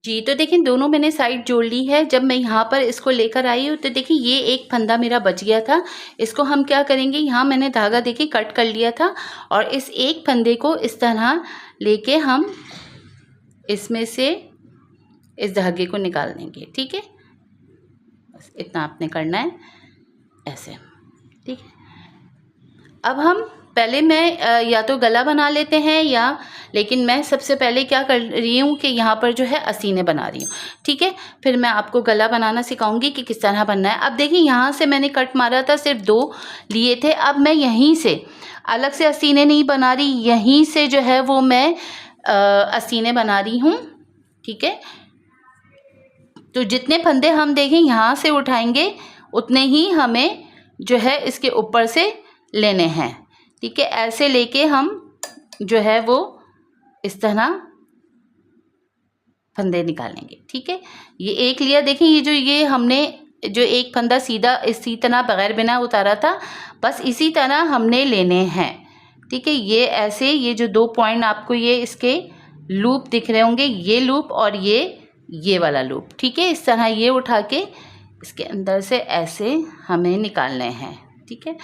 जी, तो देखिए दोनों मैंने साइड जोड़ ली है। जब मैं यहाँ पर इसको लेकर आई हूँ तो देखिए ये एक फंदा मेरा बच गया था। इसको हम क्या करेंगे, यहाँ मैंने धागा देखिए कट कर लिया था और इस एक फंदे को इस तरह लेके हम इसमें से इस धागे को निकाल देंगे। ठीक है, बस इतना आपने करना है ऐसे। ठीक है, अब हम पहले मैं या तो गला बना लेते हैं या, लेकिन मैं सबसे पहले क्या कर रही हूँ कि यहाँ पर जो है असीने बना रही हूँ। ठीक है, फिर मैं आपको गला बनाना सिखाऊंगी कि किस तरह बनना है। अब देखिए यहाँ से मैंने कट मारा था, सिर्फ 2 लिए थे। अब मैं यहीं से अलग से असीने नहीं बना रही, यहीं से जो है वो मैं असीने बना रही हूँ। ठीक है, तो जितने फंदे हम देखें यहाँ से उठाएंगे उतने ही हमें जो है इसके ऊपर से लेने हैं। ठीक है, ऐसे लेके हम जो है वो इस तरह फंदे निकालेंगे। ठीक है, ये एक लिया। देखिए ये हमने जो एक फंदा सीधा इसी तरह बगैर बिना उतारा था, बस इसी तरह हमने लेने हैं। ठीक है, ये ऐसे, ये जो 2 पॉइंट आपको ये इसके लूप दिख रहे होंगे, ये लूप और ये वाला लूप। ठीक है, इस तरह ये उठा के इसके अंदर से ऐसे हमें निकालने हैं। ठीक है,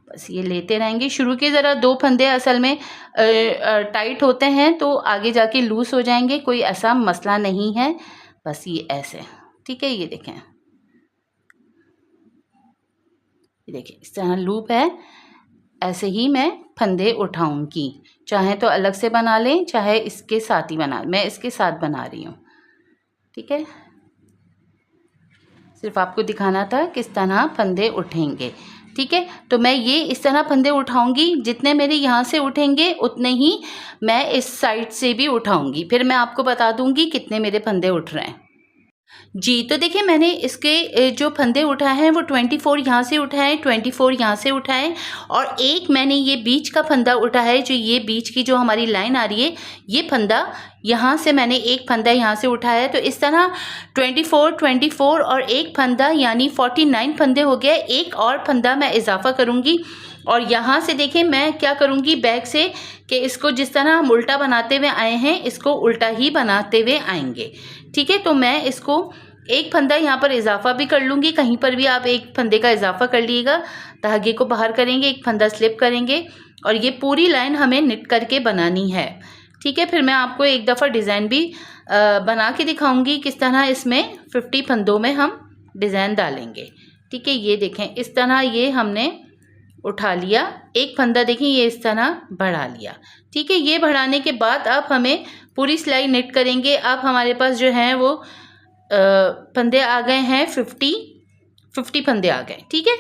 बस ये लेते रहेंगे। शुरू के ज़रा 2 फंदे असल में टाइट होते हैं तो आगे जाके लूज़ हो जाएंगे, कोई ऐसा मसला नहीं है। बस ये ऐसे। ठीक है, ये देखें, ये देखिए इस तरह लूप है। ऐसे ही मैं फंदे उठाऊंगी, चाहे तो अलग से बना लें चाहे इसके साथ ही बना, मैं इसके साथ बना रही हूँ। ठीक है, सिर्फ आपको दिखाना था किस तरह फंदे उठेंगे। ठीक है, तो मैं ये इस तरह फंदे उठाऊंगी, जितने मेरे यहाँ से उठेंगे उतने ही मैं इस साइड से भी उठाऊंगी। फिर मैं आपको बता दूंगी कितने मेरे फंदे उठ रहे हैं। जी, तो देखिए मैंने इसके जो फंदे उठाए हैं वो 24 यहाँ से उठाए, 24 यहाँ से उठाए और एक मैंने ये बीच का फंदा उठाया है। जो ये बीच की जो हमारी लाइन आ रही है, ये फंदा यहाँ से मैंने एक फंदा यहाँ से उठाया है। तो इस तरह 24 और एक फंदा यानी 49 फंदे हो गए। एक और फंदा मैं इजाफा करूँगी और यहाँ से देखें मैं क्या करूँगी बैक से, कि इसको जिस तरह हम उल्टा बनाते हुए आए हैं इसको उल्टा ही बनाते हुए आएंगे। ठीक है, तो मैं इसको एक फंदा यहाँ पर इजाफा भी कर लूँगी। कहीं पर भी आप एक फंदे का इजाफा कर लीजिएगा। धागे को बाहर करेंगे, एक फंदा स्लिप करेंगे और ये पूरी लाइन हमें निट करके बनानी है। ठीक है, फिर मैं आपको एक दफ़ा डिज़ाइन भी बना के दिखाऊंगी किस तरह इसमें 50 फंदों में हम डिज़ाइन डालेंगे। ठीक है, ये देखें इस तरह ये हमने उठा लिया, एक फंदा देखें ये इस तरह बढ़ा लिया। ठीक है, ये बढ़ाने के बाद अब हमें पूरी सिलाई निट करेंगे। अब हमारे पास जो हैं वो फंदे आ गए हैं 50 फंदे आ गए। ठीक है,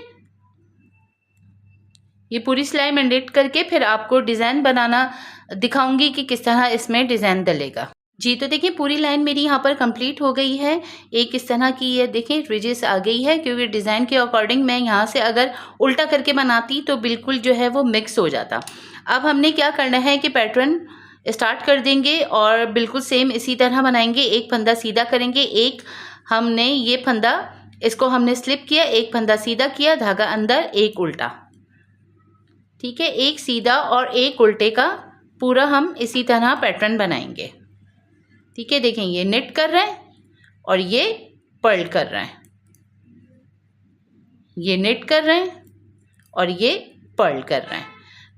ये पूरी सिलाई मैं निट करके फिर आपको डिज़ाइन बनाना दिखाऊंगी कि किस तरह इसमें डिज़ाइन डलेगा। जी, तो देखिए पूरी लाइन मेरी यहाँ पर कंप्लीट हो गई है। एक इस तरह की ये देखिए रिजेस आ गई है, क्योंकि डिज़ाइन के अकॉर्डिंग मैं यहाँ से अगर उल्टा करके बनाती तो बिल्कुल जो है वो मिक्स हो जाता। अब हमने क्या करना है कि पैटर्न स्टार्ट कर देंगे और बिल्कुल सेम इसी तरह बनाएंगे। एक फंदा सीधा करेंगे, एक हमने ये फंदा इसको हमने स्लिप किया, एक फंदा सीधा किया, धागा अंदर, एक उल्टा। ठीक है, एक सीधा और एक उल्टे का पूरा हम इसी तरह पैटर्न बनाएंगे। ठीक है, देखें ये निट कर रहे हैं और ये पर्ल कर रहे हैं, ये निट कर रहे हैं और ये पर्ल कर रहे हैं।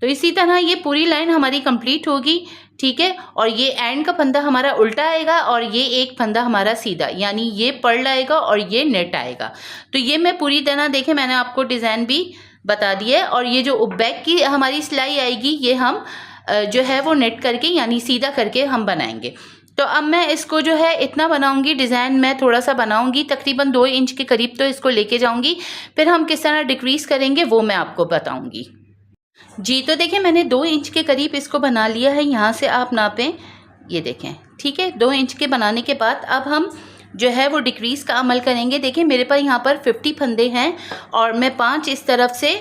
तो इसी तरह ये पूरी लाइन हमारी कंप्लीट होगी। ठीक है, और ये एंड का फंदा हमारा उल्टा आएगा और ये एक फंदा हमारा सीधा, यानी ये पर्ल आएगा और ये नेट आएगा। तो ये मैं पूरी तरह देखें मैंने आपको डिज़ाइन भी बता दिया है। और ये जो बैक की हमारी सिलाई आएगी ये हम जो है वो नेट करके यानी सीधा करके हम बनाएंगे। तो अब मैं इसको जो है इतना बनाऊंगी, डिज़ाइन मैं थोड़ा सा बनाऊंगी, तकरीबन 2 इंच के करीब तो इसको लेके जाऊंगी। फिर हम किस तरह डिक्रीज़ करेंगे वो मैं आपको बताऊंगी। जी, तो देखिए मैंने 2 इंच के करीब इसको बना लिया है। यहाँ से आप नापें, ये देखें। ठीक है, 2 इंच के बनाने के बाद अब हम जो है वो डिक्रीज़ का अमल करेंगे। देखिए मेरे पास यहाँ पर 50 फंदे हैं और मैं 5 इस तरफ से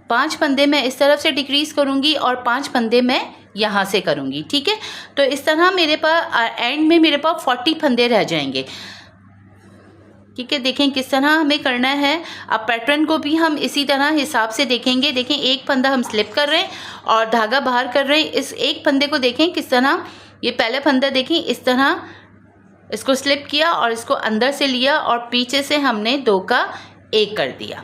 5 फंदे मैं इस तरफ से डिक्रीज़ करूँगी और 5 फंदे मैं यहाँ से करूँगी। ठीक है, तो इस तरह मेरे पास एंड में मेरे पास 40 फंदे रह जाएंगे। ठीक है, देखें किस तरह हमें करना है। अब पैटर्न को भी हम इसी तरह हिसाब से देखेंगे। देखें एक फंदा हम स्लिप कर रहे हैं और धागा बाहर कर रहे हैं। इस एक फंदे को देखें किस तरह ये पहले फंदा देखें इस तरह इसको स्लिप किया और इसको अंदर से लिया और पीछे से हमने 2 का 1 कर दिया।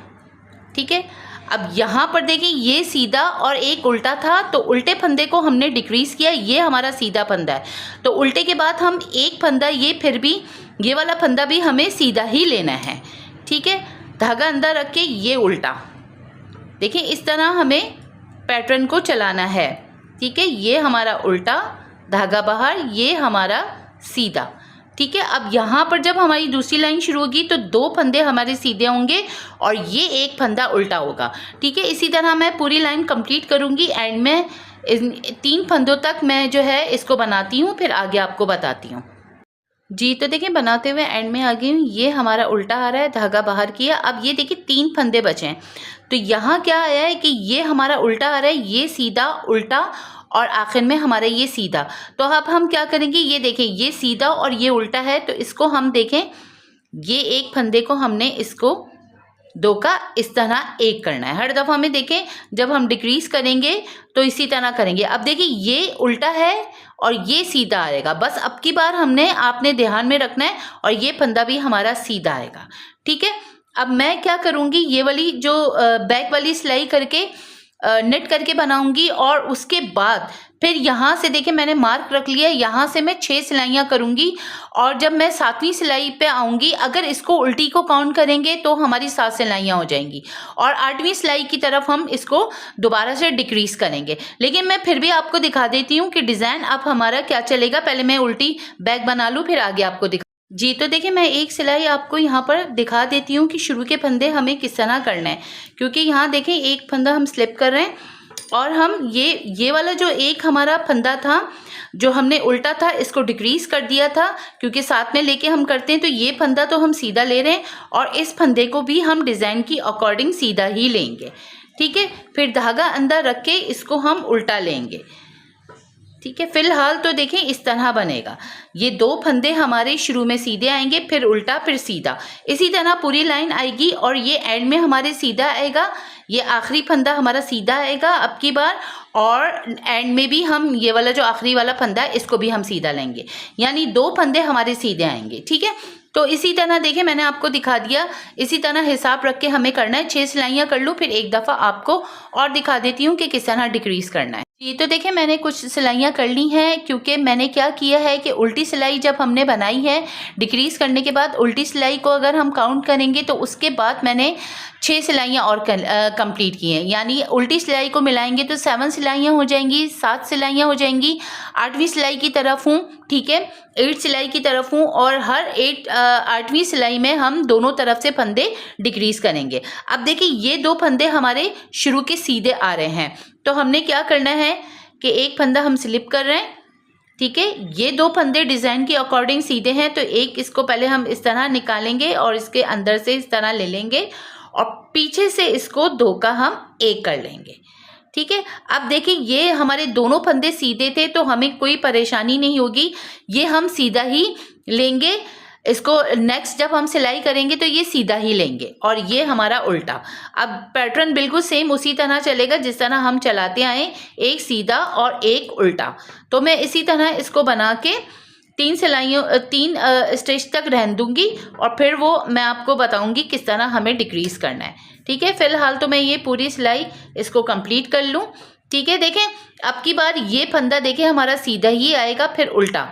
ठीक है, अब यहाँ पर देखिए ये सीधा और एक उल्टा था, तो उल्टे फंदे को हमने डिक्रीज किया, ये हमारा सीधा फंदा है। तो उल्टे के बाद हम एक फंदा, ये फिर भी ये वाला फंदा भी हमें सीधा ही लेना है। ठीक है, धागा अंदर रख के ये उल्टा, देखिए इस तरह हमें पैटर्न को चलाना है। ठीक है, ये हमारा उल्टा, धागा बाहर, ये हमारा सीधा। ठीक है, अब यहाँ पर जब हमारी दूसरी लाइन शुरू होगी तो 2 फंदे हमारे सीधे होंगे और ये एक फंदा उल्टा होगा। ठीक है, इसी तरह मैं पूरी लाइन कंप्लीट करूँगी। एंड में 3 फंदों तक मैं जो है इसको बनाती हूँ, फिर आगे आपको बताती हूँ। जी, तो देखिए बनाते हुए एंड में आ गई हूँ। ये हमारा उल्टा आ रहा है, धागा बाहर किया। अब ये देखिए 3 फंदे बचे हैं, तो यहाँ क्या आया है कि ये हमारा उल्टा आ रहा है, ये सीधा, उल्टा और आखिर में हमारा ये सीधा। तो अब हम क्या करेंगे, ये देखें ये सीधा और ये उल्टा है, तो इसको हम देखें, ये एक फंदे को हमने इसको 2 का इस तरह 1 करना है। हर दफ़ा हमें देखें जब हम डिक्रीज करेंगे तो इसी तरह करेंगे। अब देखिए ये उल्टा है और ये सीधा आएगा, बस अब की बार आपने ध्यान में रखना है, और ये फंदा भी हमारा सीधा आएगा। ठीक है, अब मैं क्या करूँगी, ये वाली जो बैक वाली सिलाई करके नेट करके बनाऊंगी और उसके बाद फिर यहाँ से देखिए मैंने मार्क रख लिया, यहाँ से मैं 6 सिलाइयाँ करूँगी। और जब मैं 7वीं सिलाई पे आऊँगी, अगर इसको उल्टी को काउंट करेंगे तो हमारी 7 सिलाइयाँ हो जाएंगी, और 8वीं सिलाई की तरफ हम इसको दोबारा से डिक्रीज करेंगे। लेकिन मैं फिर भी आपको दिखा देती हूँ कि डिज़ाइन अब हमारा क्या चलेगा। पहले मैं उल्टी बैक बना लूँ, फिर आगे आपको दिखा। जी, तो देखिए मैं एक सिलाई आपको यहाँ पर दिखा देती हूँ कि शुरू के फंदे हमें किस तरह करना है। क्योंकि यहाँ देखें एक फंदा हम स्लिप कर रहे हैं और हम ये वाला जो एक हमारा फंदा था जो हमने उल्टा था, इसको डिक्रीज कर दिया था, क्योंकि साथ में लेके हम करते हैं। तो ये फंदा तो हम सीधा ले रहे हैं और इस फंदे को भी हम डिज़ाइन की अकॉर्डिंग सीधा ही लेंगे। ठीक है, फिर धागा अंदर रख के इसको हम उल्टा लेंगे। ठीक है, फिलहाल तो देखें इस तरह बनेगा। ये 2 फंदे हमारे शुरू में सीधे आएंगे, फिर उल्टा, फिर सीधा, इसी तरह पूरी लाइन आएगी। और ये एंड में हमारे सीधा आएगा, ये आखिरी फंदा हमारा सीधा आएगा अब की बार, और एंड में भी हम ये वाला जो आखिरी वाला फंदा है इसको भी हम सीधा लेंगे, यानी 2 फंदे हमारे सीधे आएंगे। ठीक है, तो इसी तरह देखिए मैंने आपको दिखा दिया, इसी तरह हिसाब रख के हमें करना है। 6 सिलाइयाँ कर लूँ, फिर एक दफ़ा आपको और दिखा देती हूँ कि किस तरह डिक्रीज करना है। जी, तो देखिए मैंने कुछ सिलाइयाँ कर ली हैं, क्योंकि मैंने क्या किया है कि उल्टी सिलाई जब हमने बनाई है, डिक्रीज करने के बाद उल्टी सिलाई को अगर हम काउंट करेंगे तो उसके बाद मैंने 6 सिलाइयाँ और कंप्लीट की हैं, यानी उल्टी सिलाई को मिलाएंगे तो 7 सिलाइयाँ हो जाएंगी, 7 सिलाइयाँ हो जाएंगी। 8वीं सिलाई की तरफ हूँ, ठीक है, 8 सिलाई की तरफ हूँ, और हर 8वीं सिलाई में हम दोनों तरफ से फंदे डिक्रीज करेंगे। अब देखिए ये 2 फंदे हमारे शुरू के सीधे आ रहे हैं, तो हमने क्या करना है कि एक फंदा हम स्लिप कर रहे हैं। ठीक है, ये 2 फंदे डिज़ाइन के अकॉर्डिंग सीधे हैं, तो एक इसको पहले हम इस तरह निकालेंगे और इसके अंदर से इस तरह ले लेंगे, और पीछे से इसको 2 का हम 1 कर लेंगे। ठीक है, अब देखिए ये हमारे दोनों फंदे सीधे थे, तो हमें कोई परेशानी नहीं होगी, ये हम सीधा ही लेंगे। इसको नेक्स्ट जब हम सिलाई करेंगे तो ये सीधा ही लेंगे, और ये हमारा उल्टा। अब पैटर्न बिल्कुल सेम उसी तरह चलेगा जिस तरह हम चलाते आए, एक सीधा और एक उल्टा। तो मैं इसी तरह इसको बना के 3 स्टिच तक रहने दूंगी, और फिर वो मैं आपको बताऊंगी किस तरह हमें डिक्रीज करना है। ठीक है, फिलहाल तो मैं ये पूरी सिलाई इसको कंप्लीट कर लूँ। ठीक है, देखें अब की बार ये फंदा देखें हमारा सीधा ही आएगा, फिर उल्टा।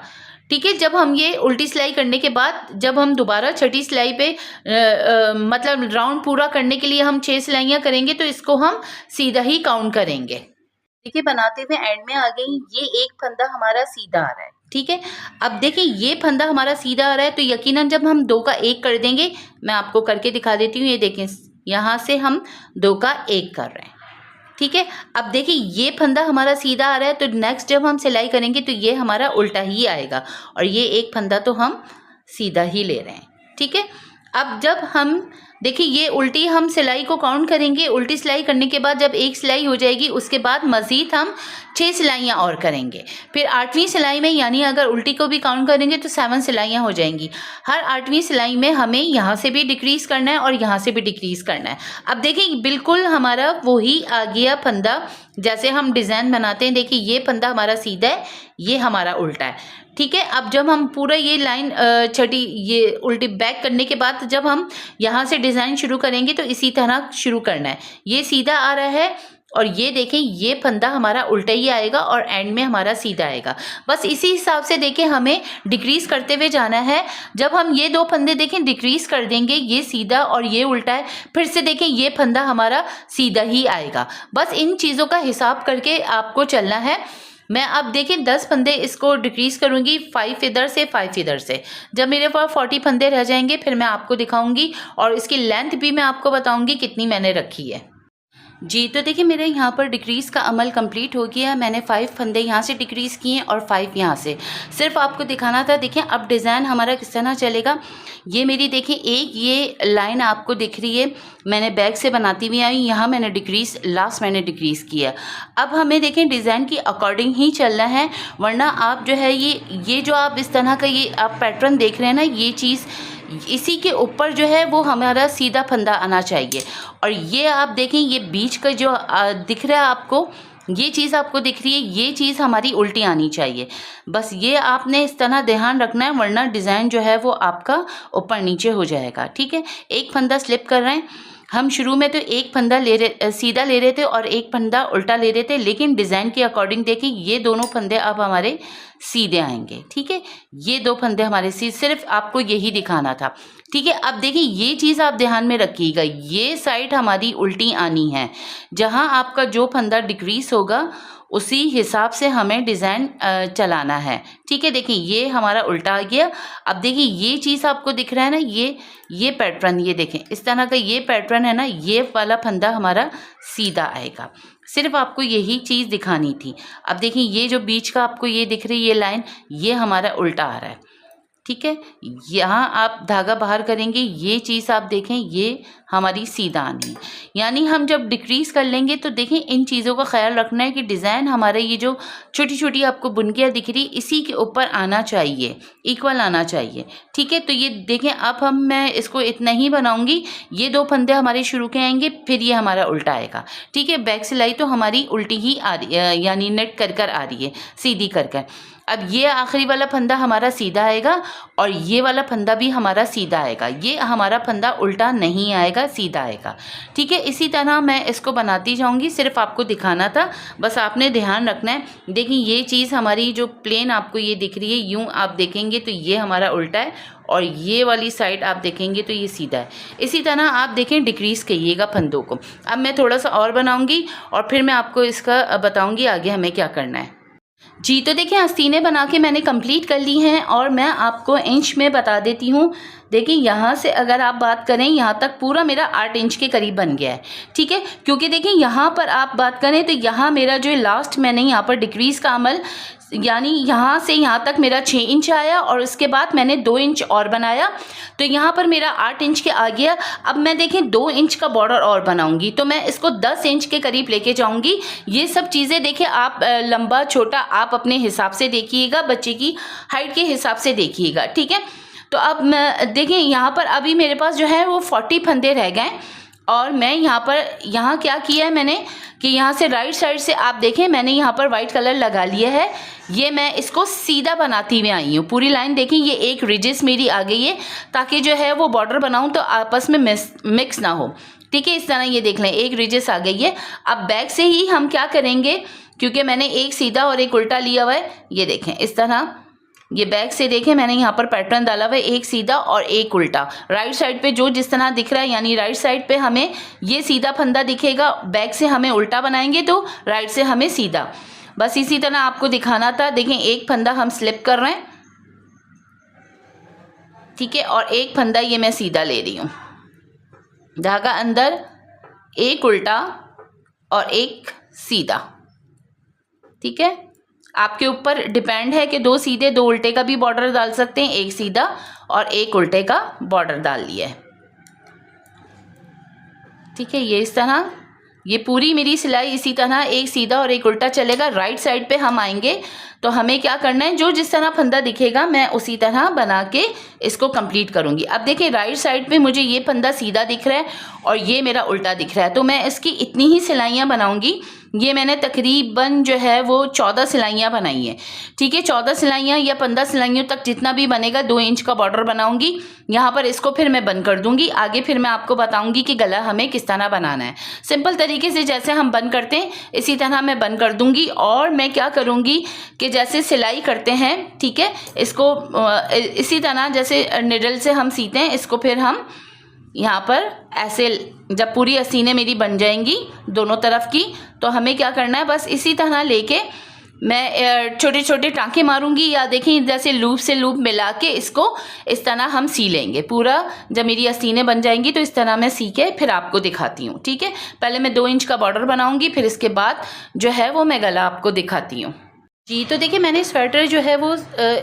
ठीक है, जब हम ये उल्टी सिलाई करने के बाद जब हम दोबारा 6ठी सिलाई पे मतलब राउंड पूरा करने के लिए हम 6 सिलाइयाँ करेंगे, तो इसको हम सीधा ही काउंट करेंगे। देखिए बनाते हुए एंड में आ गई, ये एक फंदा हमारा सीधा आ रहा है। ठीक है, अब देखिए ये फंदा हमारा सीधा आ रहा है, तो यकीनन जब हम 2 का 1 कर देंगे, मैं आपको करके दिखा देती हूँ। ये देखें यहाँ से हम 2 का 1 कर रहे हैं। ठीक है, अब देखिए ये फंदा हमारा सीधा आ रहा है, तो नेक्स्ट जब हम सिलाई करेंगे तो ये हमारा उल्टा ही आएगा, और ये एक फंदा तो हम सीधा ही ले रहे हैं। ठीक है, अब जब हम देखिए ये उल्टी हम सिलाई को काउंट करेंगे। उल्टी सिलाई करने के बाद जब एक सिलाई हो जाएगी उसके बाद मज़ीद हम 6 सिलाइयाँ और करेंगे। फिर 8वीं सिलाई में यानी अगर उल्टी को भी काउंट करेंगे तो 7 सिलाइयाँ हो जाएंगी। हर 8वीं सिलाई में हमें यहाँ से भी डिक्रीज़ करना है और यहाँ से भी डिक्रीज़ करना है। अब देखिए बिल्कुल हमारा वही आ गया फंदा जैसे हम डिज़ाइन बनाते हैं। देखिए ये फंदा हमारा सीधा है, ये हमारा उल्टा है। ठीक है, अब जब हम पूरा ये लाइन छठी ये उल्टी बैक करने के बाद जब हम यहाँ से डिज़ाइन शुरू करेंगे तो इसी तरह शुरू करना है। ये सीधा आ रहा है और ये देखें ये फंदा हमारा उल्टा ही आएगा और एंड में हमारा सीधा आएगा। बस इसी हिसाब से देखें हमें डिक्रीज़ करते हुए जाना है। जब हम ये 2 फंदे देखें डिक्रीज़ कर देंगे, ये सीधा और ये उल्टा है, फिर से देखें ये फंदा हमारा सीधा ही आएगा। बस इन चीज़ों का हिसाब करके आपको चलना है। मैं अब देखें 10 फंदे इसको डिक्रीज़ करूँगी 5 इधर से 5 इधर से। जब मेरे पास 40 फंदे रह जाएंगे फिर मैं आपको दिखाऊंगी और इसकी लेंथ भी मैं आपको बताऊंगी कितनी मैंने रखी है। जी तो देखिए मेरे यहाँ पर डिक्रीज़ का अमल कंप्लीट हो गया। मैंने 5 फंदे यहाँ से डिक्रीज़ किए और 5 यहाँ से। सिर्फ आपको दिखाना था। देखिए अब डिज़ाइन हमारा किस तरह चलेगा। ये मेरी देखिए एक ये लाइन आपको दिख रही है, मैंने बैक से बनाती हुई आई, यहाँ मैंने डिक्रीज़ लास्ट मैंने डिक्रीज़ किया। अब हमें देखें डिज़ाइन की अकॉर्डिंग ही चलना है, वरना आप जो है ये जो आप इस तरह का ये आप पैटर्न देख रहे हैं ना, ये चीज़ इसी के ऊपर जो है वो हमारा सीधा फंदा आना चाहिए। और ये आप देखें ये बीच का जो दिख रहा है आपको, ये चीज़ आपको दिख रही है, ये चीज़ हमारी उल्टी आनी चाहिए। बस ये आपने इस तरह ध्यान रखना है, वरना डिज़ाइन जो है वो आपका ऊपर नीचे हो जाएगा। ठीक है, एक फंदा स्लिप कर रहे हैं हम। शुरू में तो एक फंदा सीधा ले रहे थे और एक फंदा उल्टा ले रहे थे, लेकिन डिज़ाइन के अकॉर्डिंग देखिए ये दोनों फंदे अब हमारे सीधे आएंगे। ठीक है, ये 2 फंदे हमारे सिर्फ आपको यही दिखाना था। ठीक है, अब देखिए ये चीज़ आप ध्यान में रखिएगा, ये साइड हमारी उल्टी आनी है। जहाँ आपका जो फंदा डिक्रीज़ होगा उसी हिसाब से हमें डिज़ाइन चलाना है। ठीक है, देखिए ये हमारा उल्टा आ गया। अब देखिए ये चीज़ आपको दिख रहा है ना, ये पैटर्न, ये देखें इस तरह का ये पैटर्न है ना, ये वाला फंदा हमारा सीधा आएगा। सिर्फ आपको यही चीज़ दिखानी थी। अब देखिए ये जो बीच का आपको ये दिख रही है ये लाइन, ये हमारा उल्टा आ रहा है। ठीक है, यहाँ आप धागा बाहर करेंगे, ये चीज़ आप देखें ये हमारी सीधा आनी है। यानी हम जब डिक्रीज़ कर लेंगे तो देखें इन चीज़ों का ख्याल रखना है कि डिज़ाइन हमारे ये जो छोटी छोटी आपको बुनकियाँ दिख रही इसी के ऊपर आना चाहिए, इक्वल आना चाहिए। ठीक है, तो ये देखें अब मैं इसको इतना ही बनाऊंगी। ये 2 फंदे हमारे शुरू के आएंगे, फिर ये हमारा उल्टा आएगा। ठीक है, बैक सिलाई तो हमारी उल्टी ही आ रही है, यानी नेट कर आ रही है, सीधी कर। अब ये आखिरी वाला फंदा हमारा सीधा आएगा और ये वाला फंदा भी हमारा सीधा आएगा। ये हमारा फंदा उल्टा नहीं आएगा, सीधा आएगा। ठीक है, इसी तरह मैं इसको बनाती जाऊंगी, सिर्फ आपको दिखाना था, बस आपने ध्यान रखना है। देखिए ये चीज़ हमारी जो प्लेन आपको ये दिख रही है, यूँ आप देखेंगे तो ये हमारा उल्टा है और ये वाली साइड आप देखेंगे तो ये सीधा है। इसी तरह आप देखें डिक्रीज़ करिएगा फंदों को। अब मैं थोड़ा सा और बनाऊँगी और फिर मैं आपको इसका बताऊँगी आगे हमें क्या करना है। जी तो देखिए आस्तीनें बना के मैंने कंप्लीट कर ली हैं और मैं आपको इंच में बता देती हूँ। देखिए यहाँ से अगर आप बात करें यहाँ तक पूरा मेरा 8 इंच के करीब बन गया है। ठीक है, क्योंकि देखिए यहाँ पर आप बात करें तो यहाँ मेरा जो लास्ट मैंने यहाँ पर डिक्रीज़ का अमल यानी यहाँ से यहाँ तक मेरा 6 इंच आया और उसके बाद मैंने 2 इंच और बनाया तो यहाँ पर मेरा 8 इंच के आ गया। अब मैं देखें 2 इंच का बॉर्डर और बनाऊंगी तो मैं इसको 10 इंच के करीब लेके जाऊंगी। ये सब चीज़ें देखिए आप लंबा छोटा आप अपने हिसाब से देखिएगा, बच्चे की हाइट के हिसाब से देखिएगा। ठीक है, तो अब मैं देखिए यहाँ पर अभी मेरे पास जो है वो 40 फंदे रह गए और मैं यहाँ क्या किया है मैंने कि यहाँ से राइट साइड से आप देखें मैंने यहाँ पर वाइट कलर लगा लिया है। ये मैं इसको सीधा बनाती हुई आई हूँ। पूरी लाइन देखिए ये एक रिजिस मेरी आ गई है ताकि जो है वो बॉर्डर बनाऊँ तो आपस में मिक्स ना हो। ठीक है, इस तरह ये देख लें एक रिजिस आ गई है। अब बैक से ही हम क्या करेंगे, क्योंकि मैंने एक सीधा और एक उल्टा लिया हुआ है, ये देखें इस तरह ये बैक से देखें मैंने यहाँ पर पैटर्न डाला हुआ है, एक सीधा और एक उल्टा। राइट साइड पे जो जिस तरह दिख रहा है यानी राइट साइड पे हमें ये सीधा फंदा दिखेगा, बैक से हमें उल्टा बनाएंगे तो राइट से हमें सीधा। बस इसी तरह आपको दिखाना था। देखें एक फंदा हम स्लिप कर रहे हैं, ठीक है, और एक फंदा ये मैं सीधा ले रही हूँ, धागा अंदर, एक उल्टा और एक सीधा। ठीक है, आपके ऊपर डिपेंड है कि 2 सीधे 2 उल्टे का भी बॉर्डर डाल सकते हैं, एक सीधा और एक उल्टे का बॉर्डर डाल लिया है। ठीक है, ये इस तरह ये पूरी मेरी सिलाई इसी तरह एक सीधा और एक उल्टा चलेगा। राइट साइड पे हम आएंगे तो हमें क्या करना है, जो जिस तरह फंदा दिखेगा मैं उसी तरह बना के इसको कंप्लीट करूँगी। अब देखिए राइट साइड पे मुझे ये फंदा सीधा दिख रहा है और ये मेरा उल्टा दिख रहा है, तो मैं इसकी इतनी ही सिलाइयाँ बनाऊँगी। ये मैंने तकरीबन जो है वो 14 सिलाइयाँ बनाई हैं। ठीक है, 14 सिलाइयाँ या 15 सिलाइयों तक जितना भी बनेगा 2 इंच का बॉर्डर बनाऊंगी। यहाँ पर इसको फिर मैं बंद कर दूंगी। आगे फिर मैं आपको बताऊंगी कि गला हमें किस तरह बनाना है। सिंपल तरीके से जैसे हम बंद करते हैं इसी तरह मैं बंद कर दूंगी। और मैं क्या करूँगी कि जैसे सिलाई करते हैं, ठीक है, इसको इसी तरह जैसे निडल से हम सीते हैं, इसको फिर हम यहाँ पर ऐसे जब पूरी आसीनें मेरी बन जाएंगी दोनों तरफ की, तो हमें क्या करना है, बस इसी तरह लेके मैं छोटे छोटे टाँके मारूंगी, या देखिए जैसे लूप से लूप मिला के इसको इस तरह हम सी लेंगे। पूरा जब मेरी आसीनें बन जाएंगी तो इस तरह मैं सी के फिर आपको दिखाती हूँ। ठीक है, पहले मैं 2 इंच का बॉर्डर बनाऊंगी, फिर इसके बाद जो है वो मैं गला आपको दिखाती हूँ। जी, तो देखिए मैंने स्वेटर जो है वो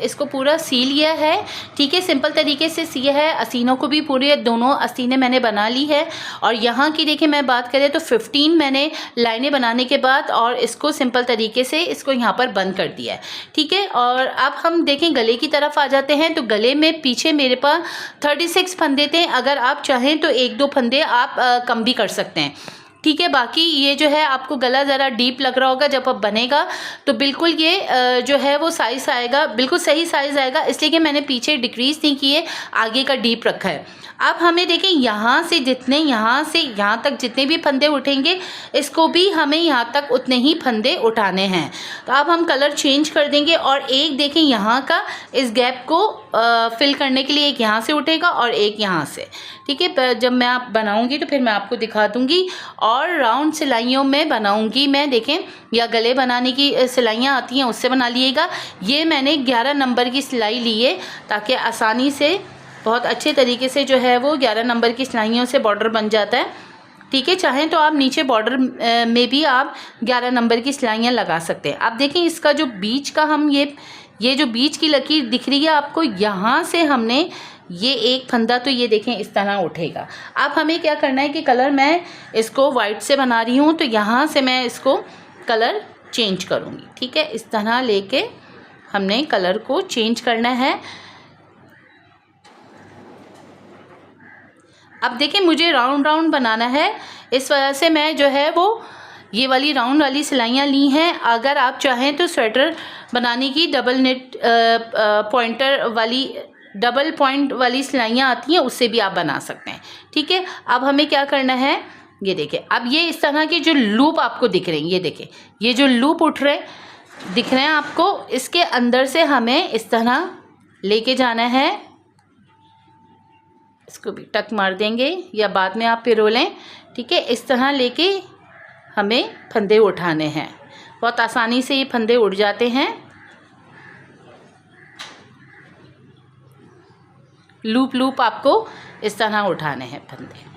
इसको पूरा सी लिया है। ठीक है, सिंपल तरीके से सिया है। आसीनों को भी पूरे दोनों आसीनें मैंने बना ली है। और यहाँ की देखिए मैं बात करें तो 15 मैंने लाइनें बनाने के बाद और इसको सिंपल तरीके से इसको यहाँ पर बंद कर दिया है। ठीक है, और अब हम देखें गले की तरफ आ जाते हैं। तो गले में पीछे मेरे पास 36 फंदे थे। अगर आप चाहें तो 1-2 फंदे आप कम भी कर सकते हैं। ठीक है, बाकी ये जो है आपको गला ज़रा डीप लग रहा होगा, जब अब बनेगा तो बिल्कुल ये जो है वो साइज़ आएगा, बिल्कुल सही साइज़ आएगा, इसलिए कि मैंने पीछे डिक्रीज़ नहीं किए, आगे का डीप रखा है। अब हमें देखें यहाँ से यहाँ तक जितने भी फंदे उठेंगे इसको भी हमें यहाँ तक उतने ही फंदे उठाने हैं। तो अब हम कलर चेंज कर देंगे और एक देखें यहाँ का इस गैप को फिल करने के लिए एक यहाँ से उठेगा और एक यहाँ से। ठीक है, जब मैं आप बनाऊंगी तो फिर मैं आपको दिखा दूंगी। और राउंड सिलाइयों में बनाऊंगी मैं, देखें, या गले बनाने की सिलाइयाँ आती हैं उससे बना लिएगा। ये मैंने 11 नंबर की सिलाई ली है ताकि आसानी से बहुत अच्छे तरीके से जो है वो 11 नंबर की सिलाइयों से बॉर्डर बन जाता है। ठीक है, चाहें तो आप नीचे बॉर्डर में भी आप 11 नंबर की सिलाइयाँ लगा सकते हैं। आप देखें इसका जो बीच का हम ये जो बीच की लकीर दिख रही है आपको, यहाँ से हमने ये एक फंदा तो ये देखें इस तरह उठेगा। अब हमें क्या करना है कि कलर मैं इसको वाइट से बना रही हूँ, तो यहाँ से मैं इसको कलर चेंज करूँगी। ठीक है, इस तरह लेके हमने कलर को चेंज करना है। अब देखिए मुझे राउंड राउंड बनाना है, इस वजह से मैं जो है वो ये वाली राउंड वाली सिलाइयाँ ली हैं। अगर आप चाहें तो स्वेटर बनाने की डबल पॉइंट वाली सिलाइयाँ आती हैं, उससे भी आप बना सकते हैं। ठीक है, अब हमें क्या करना है, ये देखें, अब ये इस तरह के जो लूप आपको दिख रहे हैं, ये देखें, ये जो लूप दिख रहे हैं आपको, इसके अंदर से हमें इस तरह लेके जाना है। इसको भी टक मार देंगे या बाद में आप पिरो लें। ठीक है, इस तरह लेके हमें फंदे उठाने हैं। बहुत आसानी से ये फंदे उड़ जाते हैं। लूप लूप आपको इस तरह उठाने हैं फंदे।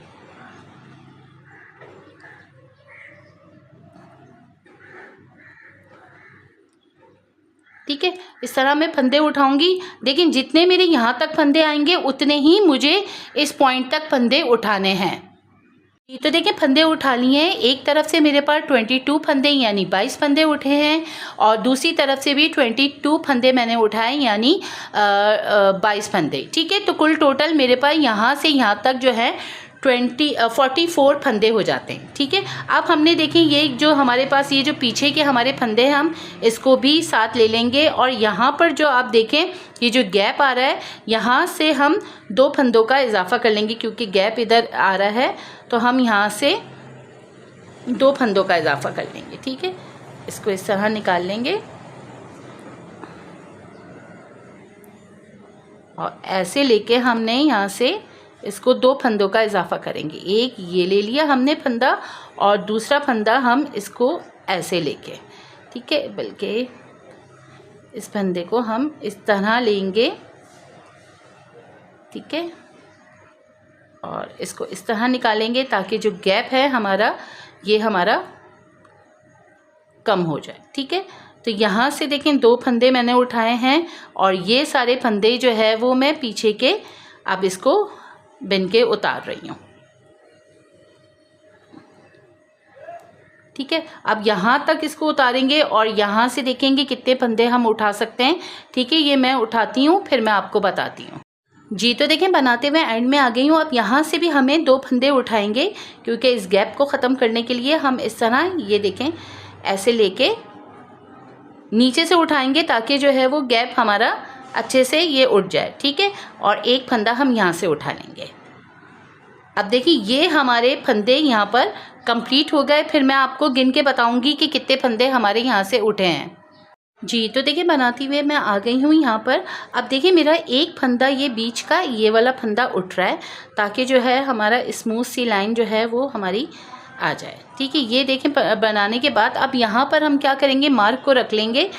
ठीक है, इस तरह मैं फंदे उठाऊंगी। लेकिन जितने मेरे यहाँ तक फंदे आएंगे उतने ही मुझे इस पॉइंट तक फंदे उठाने हैं। तो देखिए फंदे उठा लिए हैं। एक तरफ से मेरे पास 22 फंदे यानी 22 फंदे उठे हैं और दूसरी तरफ से भी 22 फंदे मैंने उठाए यानी 22 फंदे। ठीक है, तो कुल टोटल मेरे पास यहाँ से यहाँ तक जो है 44 फंदे हो जाते हैं। ठीक है, अब हमने देखें ये जो हमारे पास ये जो पीछे के हमारे फंदे हैं हम इसको भी साथ ले लेंगे। और यहाँ पर जो आप देखें ये जो गैप आ रहा है यहाँ से हम 2 फंदों का इजाफा कर लेंगे, क्योंकि गैप इधर आ रहा है तो हम यहाँ से 2 फंदों का इजाफा कर लेंगे। ठीक है, इसको इस तरह निकाल लेंगे और ऐसे लेके हमने यहाँ से इसको 2 फंदों का इजाफा करेंगे। एक ये ले लिया हमने फंदा और दूसरा फंदा हम इसको ऐसे लेके, ठीक है, बल्कि इस फंदे को हम इस तरह लेंगे। ठीक है, और इसको इस तरह निकालेंगे ताकि जो गैप है हमारा ये हमारा कम हो जाए। ठीक है, तो यहाँ से देखें 2 फंदे मैंने उठाए हैं और ये सारे फंदे जो है वो मैं पीछे के अब इसको बिन के उतार रही हूँ। ठीक है, अब यहाँ तक इसको उतारेंगे और यहाँ से देखेंगे कितने फंदे हम उठा सकते हैं। ठीक है, ये मैं उठाती हूँ, फिर मैं आपको बताती हूँ। जी तो देखें, बनाते हुए एंड में आ गई हूँ। अब यहाँ से भी हमें 2 फंदे उठाएंगे, क्योंकि इस गैप को ख़त्म करने के लिए हम इस तरह ये देखें ऐसे लेके नीचे से उठाएंगे, ताकि जो है वो गैप हमारा अच्छे से ये उठ जाए। ठीक है, और एक फंदा हम यहाँ से उठा लेंगे। अब देखिए ये हमारे फंदे यहाँ पर कंप्लीट हो गए। फिर मैं आपको गिन के बताऊंगी कि कितने फंदे हमारे यहाँ से उठे हैं। जी तो देखिए, बनाती हुए मैं आ गई हूँ यहाँ पर। अब देखिए मेरा एक फंदा ये बीच का ये वाला फंदा उठ रहा है, ताकि जो है हमारा स्मूथ सी लाइन जो है वो हमारी आ जाए। ठीक है, ये देखें बनाने के बाद अब यहाँ पर हम क्या करेंगे, मार्क को रख लेंगे।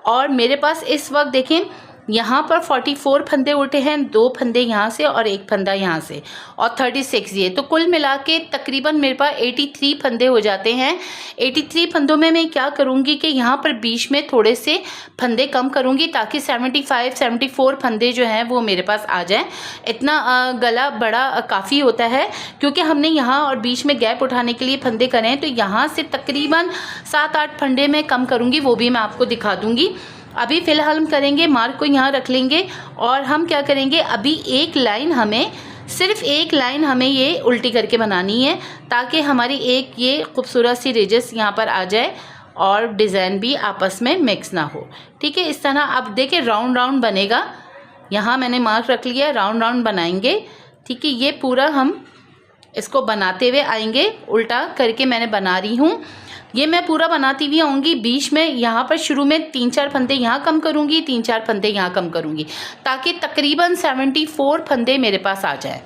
और मेरे पास इस वक्त देखें यहाँ पर 44 फंदे उठे हैं, 2 फंदे यहाँ से और 1 फंदा यहाँ से, और 36 ये, तो कुल मिला के तकरीबन मेरे पास 83 फंदे हो जाते हैं। 83 फंदों में मैं क्या करूँगी कि यहाँ पर बीच में थोड़े से फंदे कम करूँगी, ताकि 74 फंदे जो हैं वो मेरे पास आ जाएँ। इतना गला बड़ा काफ़ी होता है, क्योंकि हमने यहाँ और बीच में गैप उठाने के लिए फंदे करें, तो यहाँ से तकरीबन 7-8 फंदे मैं कम करूँगी, वो भी मैं आपको दिखा दूँगी। अभी फ़िलहाल हम करेंगे, मार्क को यहाँ रख लेंगे और हम क्या करेंगे, अभी एक लाइन हमें, सिर्फ एक लाइन हमें ये उल्टी करके बनानी है, ताकि हमारी एक ये खूबसूरत सी रिजेस यहाँ पर आ जाए और डिज़ाइन भी आपस में मिक्स ना हो। ठीक है, इस तरह अब देखिए राउंड राउंड बनेगा। यहाँ मैंने मार्क रख लिया, राउंड राउंड बनाएंगे। ठीक है, ये पूरा हम इसको बनाते हुए आएंगे, उल्टा करके मैंने बना रही हूँ। ये मैं पूरा बनाती हुई आऊँगी। बीच में यहाँ पर शुरू में 3-4 फंदे यहाँ कम करूँगी, 3-4 फंदे यहाँ कम करूँगी, ताकि तकरीबन 74 फंदे मेरे पास आ जाए।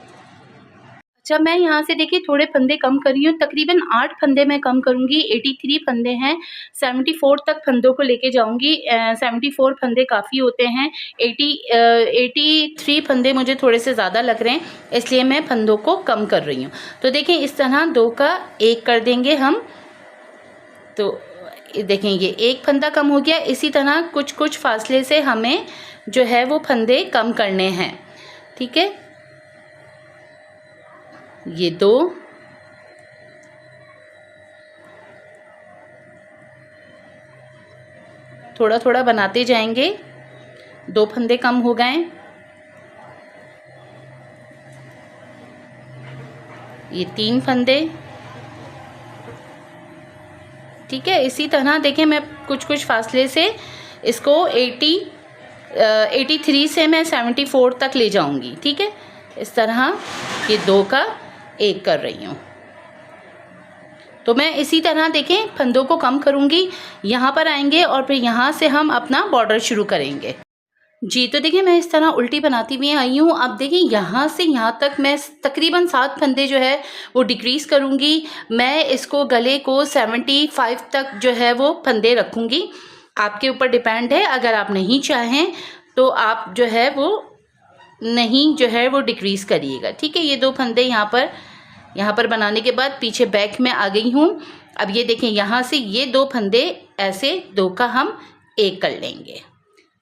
अच्छा, मैं यहाँ से देखिए थोड़े फंदे कम कर रही हूँ, तकरीबन 8 फंदे मैं कम करूँगी। 83 फंदे हैं, 74 तक फंदों को लेके जाऊँगी। 74 फंदे काफ़ी होते हैं। 83 फंदे मुझे थोड़े से ज़्यादा लग रहे हैं, इसलिए मैं फंदों को कम कर रही हूँ। तो देखें इस तरह 2 का 1 कर देंगे हम। तो देखें ये एक फंदा कम हो गया। इसी तरह कुछ कुछ फासले से हमें जो है वो फंदे कम करने हैं। ठीक है, ये 2, थोड़ा थोड़ा बनाते जाएंगे। 2 फंदे कम हो गए, ये 3 फंदे। ठीक है, इसी तरह देखें मैं कुछ कुछ फासले से इसको 83 से मैं 74 तक ले जाऊंगी। ठीक है, इस तरह ये 2 का 1 कर रही हूँ। तो मैं इसी तरह देखें फंदों को कम करूँगी, यहाँ पर आएंगे और फिर यहाँ से हम अपना बॉर्डर शुरू करेंगे। जी तो देखिए मैं इस तरह उल्टी बनाती हुई आई हूँ। अब देखिए यहाँ से यहाँ तक मैं तकरीबन 7 फंदे जो है वो डिक्रीज़ करूँगी। मैं इसको गले को 75 तक जो है वो फंदे रखूँगी। आपके ऊपर डिपेंड है, अगर आप नहीं चाहें तो आप जो है वो नहीं जो है वो डिक्रीज़ करिएगा। ठीक है, ये 2 फंदे यहाँ पर बनाने के बाद पीछे बैक में आ गई हूँ। अब ये देखें यहाँ से ये 2 फंदे ऐसे 2 का हम 1 कर लेंगे।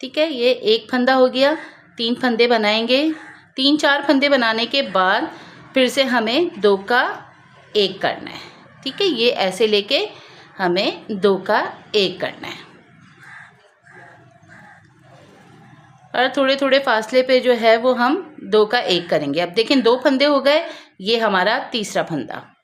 ठीक है, ये 1 फंदा हो गया। 3 फंदे बनाएंगे। 3-4 फंदे बनाने के बाद फिर से हमें 2 का 1 करना है। ठीक है, ये ऐसे लेके हमें 2 का 1 करना है और थोड़े थोड़े फासले पे जो है वो हम 2 का 1 करेंगे। अब देखें 2 फंदे हो गए, ये हमारा तीसरा फंदा।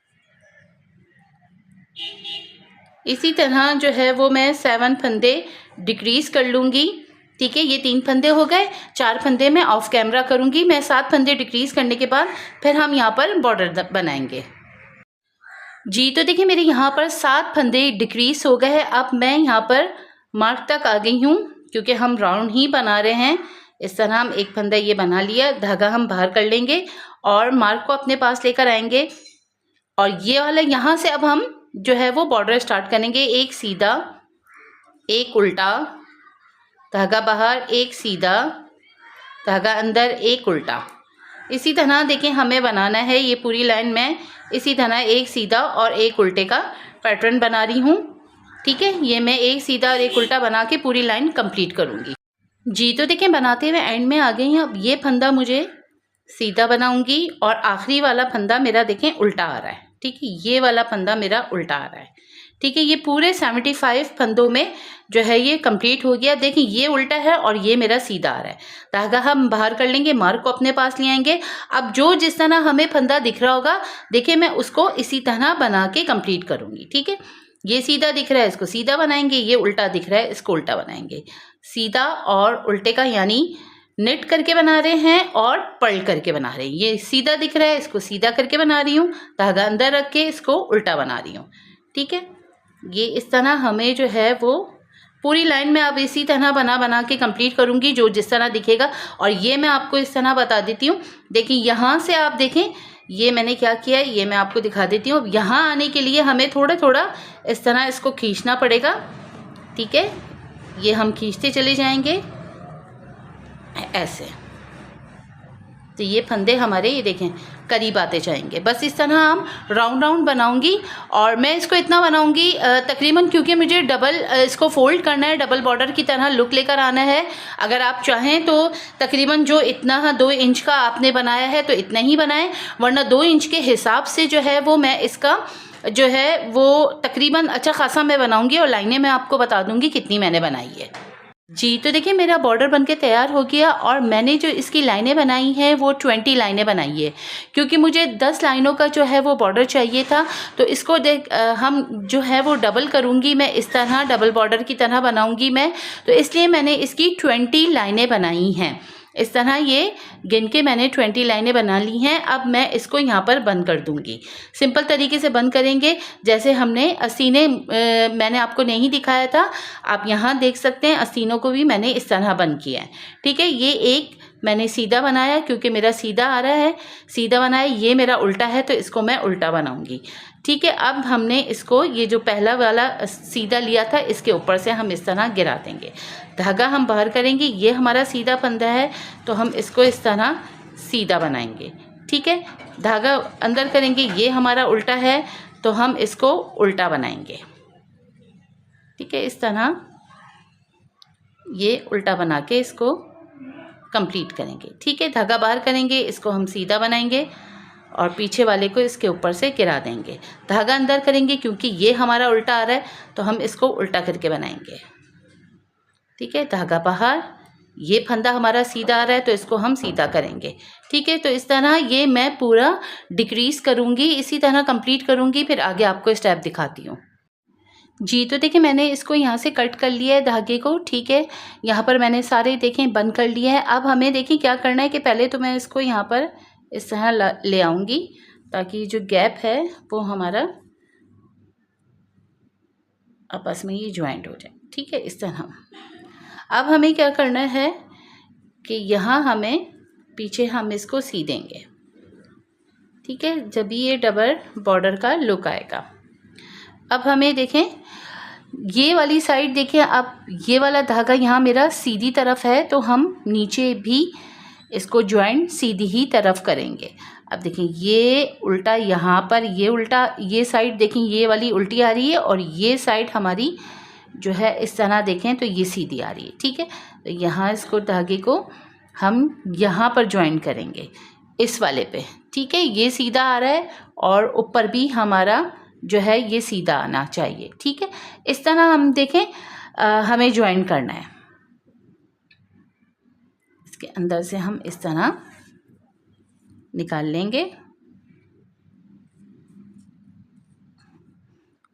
इसी तरह जो है वो मैं 7 फंदे डिक्रीज़ कर लूँगी। ठीक है, ये 3 फंदे हो गए। 4 फंदे मैं ऑफ कैमरा करूँगी। मैं 7 फंदे डिक्रीज़ करने के बाद फिर हम यहाँ पर बॉर्डर बनाएंगे। जी तो देखिए मेरे यहाँ पर 7 फंदे डिक्रीज़ हो गए हैं। अब मैं यहाँ पर मार्क तक आ गई हूँ, क्योंकि हम राउंड ही बना रहे हैं। इस तरह हम 1 फंदा ये बना लिया, धागा हम बाहर कर लेंगे और मार्क को अपने पास लेकर आएंगे। और ये वाला यहाँ से अब हम जो है वो बॉर्डर स्टार्ट करेंगे। 1 सीधा, 1 उल्टा, धागा बाहर, 1 सीधा, धागा अंदर, 1 उल्टा। इसी तरह देखिए हमें बनाना है ये पूरी लाइन में इसी तरह 1 सीधा और 1 उल्टे का पैटर्न बना रही हूँ। ठीक है, ये मैं 1 सीधा और 1 उल्टा बना के पूरी लाइन कंप्लीट करूँगी। जी तो देखिए बनाते हुए एंड में आ गई हैं। अब ये फंदा मुझे सीधा बनाऊँगी और आखिरी वाला फंदा मेरा देखें उल्टा आ रहा है। ठीक है, ये वाला फंदा मेरा उल्टा आ रहा है। ठीक है, ये पूरे 75 फंदों में जो है ये कंप्लीट हो गया। देखिए ये उल्टा है और ये मेरा सीधा आ रहा है। धागा हम बाहर कर लेंगे, मार्क को अपने पास ले आएंगे। अब जो जिस तरह हमें फंदा दिख रहा होगा, देखिए मैं उसको इसी तरह बना के कंप्लीट करूँगी। ठीक है, ये सीधा दिख रहा है, इसको सीधा बनाएंगे, ये उल्टा दिख रहा है, इसको उल्टा बनाएंगे। सीधा और उल्टे का यानी नेट करके बना रहे हैं और पर्ल करके बना रहे हैं। ये सीधा दिख रहा है, इसको सीधा करके बना रही हूँ, धागा अंदर रख के इसको उल्टा बना रही हूँ। ठीक है, ये इस तरह हमें जो है वो पूरी लाइन में अब इसी तरह बना के कंप्लीट करूँगी, जो जिस तरह दिखेगा। और ये मैं आपको इस तरह बता देती हूँ। देखिए यहाँ से आप देखें, ये मैंने क्या किया है, ये मैं आपको दिखा देती हूँ। अब यहाँ आने के लिए हमें थोड़ा थोड़ा इस तरह इसको खींचना पड़ेगा। ठीक है, ये हम खींचते चले जाएंगे ऐसे, तो ये फंदे हमारे ये देखें करीब आते जाएंगे। बस इस तरह हम राउंड बनाऊंगी। और मैं इसको इतना बनाऊंगी तकरीबन, क्योंकि मुझे डबल इसको फोल्ड करना है, डबल बॉर्डर की तरह लुक लेकर आना है। अगर आप चाहें तो तकरीबन जो इतना 2 इंच का आपने बनाया है तो इतना ही बनाएं, वरना 2 इंच के हिसाब से जो है वो मैं इसका जो है वो तकरीबन अच्छा खासा मैं बनाऊंगी। और लाइनें मैं आपको बता दूंगी कितनी मैंने बनाई है। जी, तो देखिए मेरा बॉर्डर बनके तैयार हो गया। और मैंने जो इसकी लाइनें बनाई हैं वो 20 लाइनें बनाई है, क्योंकि मुझे 10 लाइनों का जो है वो बॉर्डर चाहिए था। तो इसको हम जो है वो डबल करूँगी मैं, इस तरह डबल बॉर्डर की तरह बनाऊँगी मैं। तो इसलिए मैंने इसकी 20 लाइनें बनाई हैं। इस तरह ये गिन के मैंने 20 लाइनें बना ली हैं। अब मैं इसको यहाँ पर बंद कर दूँगी। सिंपल तरीके से बंद करेंगे, जैसे हमने आस्तीनें मैंने आपको नहीं दिखाया था, आप यहाँ देख सकते हैं। आस्तीनों को भी मैंने इस तरह बंद किया है। ठीक है, ये एक मैंने सीधा बनाया, क्योंकि मेरा सीधा आ रहा है, सीधा बनाया। ये मेरा उल्टा है तो इसको मैं उल्टा बनाऊँगी। ठीक है, अब हमने इसको ये जो पहला वाला सीधा लिया था, इसके ऊपर से हम इस तरह गिरा देंगे। धागा हम बाहर करेंगे, ये हमारा सीधा फंदा है तो हम इसको इस तरह सीधा बनाएंगे। ठीक है, धागा अंदर करेंगे, ये हमारा उल्टा है तो हम इसको उल्टा बनाएंगे। ठीक है, इस तरह ये उल्टा बना के इसको कंप्लीट करेंगे। ठीक है, धागा बाहर करेंगे, इसको हम सीधा बनाएंगे और पीछे वाले को इसके ऊपर से गिरा देंगे। धागा अंदर करेंगे, क्योंकि ये हमारा उल्टा आ रहा है तो हम इसको उल्टा करके बनाएंगे। ठीक है, धागा बाहर, ये फंदा हमारा सीधा आ रहा है तो इसको हम सीधा करेंगे। ठीक है, तो इस तरह ये मैं पूरा डिक्रीज करूँगी, इसी तरह कंप्लीट करूँगी, फिर आगे आपको स्टेप दिखाती हूँ। जी, तो देखिए मैंने इसको यहाँ से कट कर लिया है धागे को। ठीक है, यहाँ पर मैंने सारे देखें बंद कर लिए हैं। अब हमें देखिए क्या करना है कि पहले तो मैं इसको यहाँ पर इस तरह ले आऊँगी, ताकि जो गैप है वो हमारा आपस में ये ज्वाइंट हो जाए। ठीक है, इस तरह। अब हमें क्या करना है कि यहाँ हमें पीछे हम इसको सी देंगे। ठीक है, जब भी ये डबल बॉर्डर का लुक आएगा। अब हमें देखें ये वाली साइड, देखिए अब ये वाला धागा यहाँ मेरा सीधी तरफ है तो हम नीचे भी इसको ज्वाइंट सीधी ही तरफ करेंगे। अब देखें ये उल्टा, यहाँ पर ये उल्टा, ये साइड देखें ये वाली उल्टी आ रही है और ये साइड हमारी जो है इस तरह देखें तो ये सीधी आ रही है। ठीक है, तो यहाँ इसको धागे को हम यहाँ पर ज्वाइन करेंगे इस वाले पे। ठीक है, ये सीधा आ रहा है और ऊपर भी हमारा जो है ये सीधा आना चाहिए। ठीक है, इस तरह हम देखें हमें ज्वाइन करना है। इसके अंदर से हम इस तरह निकाल लेंगे।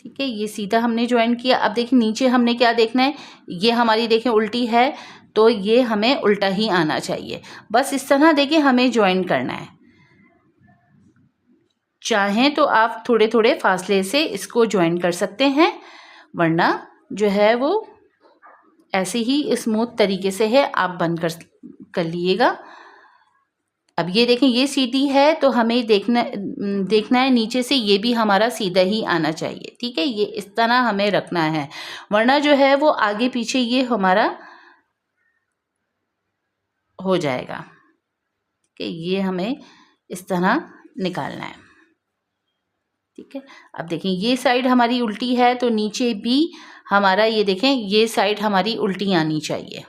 ठीक है, ये सीधा हमने ज्वाइन किया। अब देखिए नीचे हमने क्या देखना है, ये हमारी देखें उल्टी है तो ये हमें उल्टा ही आना चाहिए। बस इस तरह देखिए हमें ज्वाइन करना है। चाहें तो आप थोड़े थोड़े फासले से इसको ज्वाइन कर सकते हैं, वरना जो है वो ऐसे ही स्मूथ तरीके से है आप बंद कर लिएगा। अब ये देखें ये सीधी है तो हमें देखना है नीचे से ये भी हमारा सीधा ही आना चाहिए। ठीक है, ये इस तरह हमें रखना है, वरना जो है वो आगे पीछे ये हमारा हो जाएगा। कि ये हमें इस तरह निकालना है। ठीक है, अब देखें ये साइड हमारी उल्टी है तो नीचे भी हमारा ये देखें ये साइड हमारी उल्टी आनी चाहिए।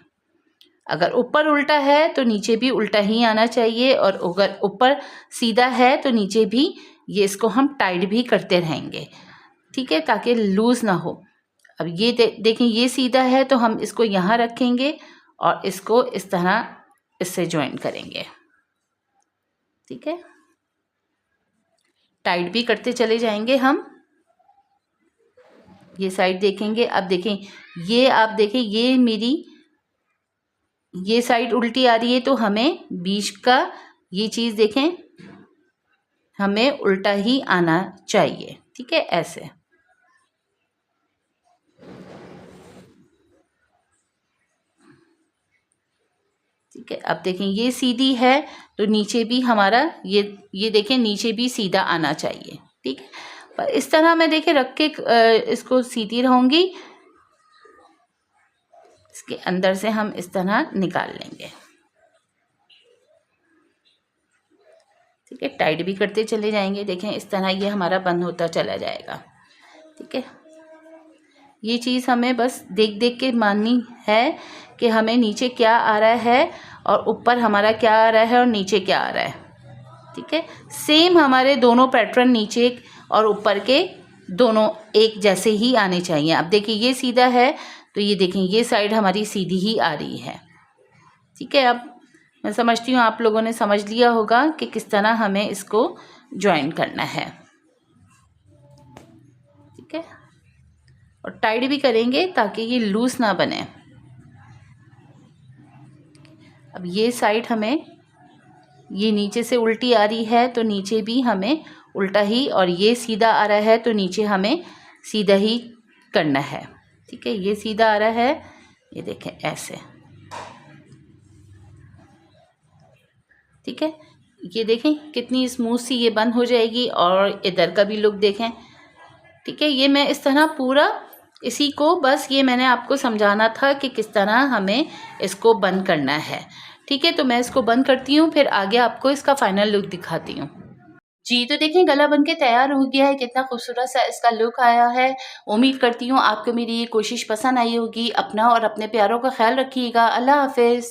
अगर ऊपर उल्टा है तो नीचे भी उल्टा ही आना चाहिए, और अगर ऊपर सीधा है तो नीचे भी ये इसको हम टाइट भी करते रहेंगे। ठीक है, ताकि लूज़ ना हो। अब ये देखें ये सीधा है तो हम इसको यहाँ रखेंगे और इसको इस तरह इससे ज्वाइन करेंगे। ठीक है, टाइट भी करते चले जाएंगे हम। ये साइड देखेंगे, अब देखें ये, आप देखें ये मेरी ये साइड उल्टी आ रही है तो हमें बीच का ये चीज़ देखें हमें उल्टा ही आना चाहिए। ठीक है, ऐसे। ठीक है, अब देखें ये सीधी है तो नीचे भी हमारा ये देखें नीचे भी सीधा आना चाहिए। ठीक है, पर इस तरह मैं देखें रख के इसको सीधी रहूँगी, इसके अंदर से हम इस तरह निकाल लेंगे। ठीक है, टाइट भी करते चले जाएंगे। देखें इस तरह ये हमारा बंद होता चला जाएगा। ठीक है, ये चीज़ हमें बस देख देख के माननी है कि हमें नीचे क्या आ रहा है और ऊपर हमारा क्या आ रहा है और नीचे क्या आ रहा है। ठीक है, सेम हमारे दोनों पैटर्न नीचे और ऊपर के दोनों एक जैसे ही आने चाहिए। अब देखिए ये सीधा है तो ये देखें ये साइड हमारी सीधी ही आ रही है। ठीक है, अब मैं समझती हूँ आप लोगों ने समझ लिया होगा कि किस तरह हमें इसको ज्वाइन करना है। ठीक है, और टाइट भी करेंगे ताकि ये लूज ना बने। अब ये साइड हमें ये नीचे से उल्टी आ रही है तो नीचे भी हमें उल्टा ही, और ये सीधा आ रहा है तो नीचे हमें सीधा ही करना है। ठीक है, ये सीधा आ रहा है, ये देखें ऐसे। ठीक है, ये देखें कितनी स्मूथ सी ये बंद हो जाएगी और इधर का भी लुक देखें। ठीक है, ये मैं इस तरह पूरा इसी को बस ये मैंने आपको समझाना था कि किस तरह हमें इसको बंद करना है। ठीक है, तो मैं इसको बंद करती हूँ, फिर आगे आपको इसका फाइनल लुक दिखाती हूँ। जी, तो देखें गला बन के तैयार हो गया है, कितना खूबसूरत सा इसका लुक आया है। उम्मीद करती हूँ आपको मेरी ये कोशिश पसंद आई होगी। अपना और अपने प्यारों का ख्याल रखिएगा। अल्लाह हाफिज़।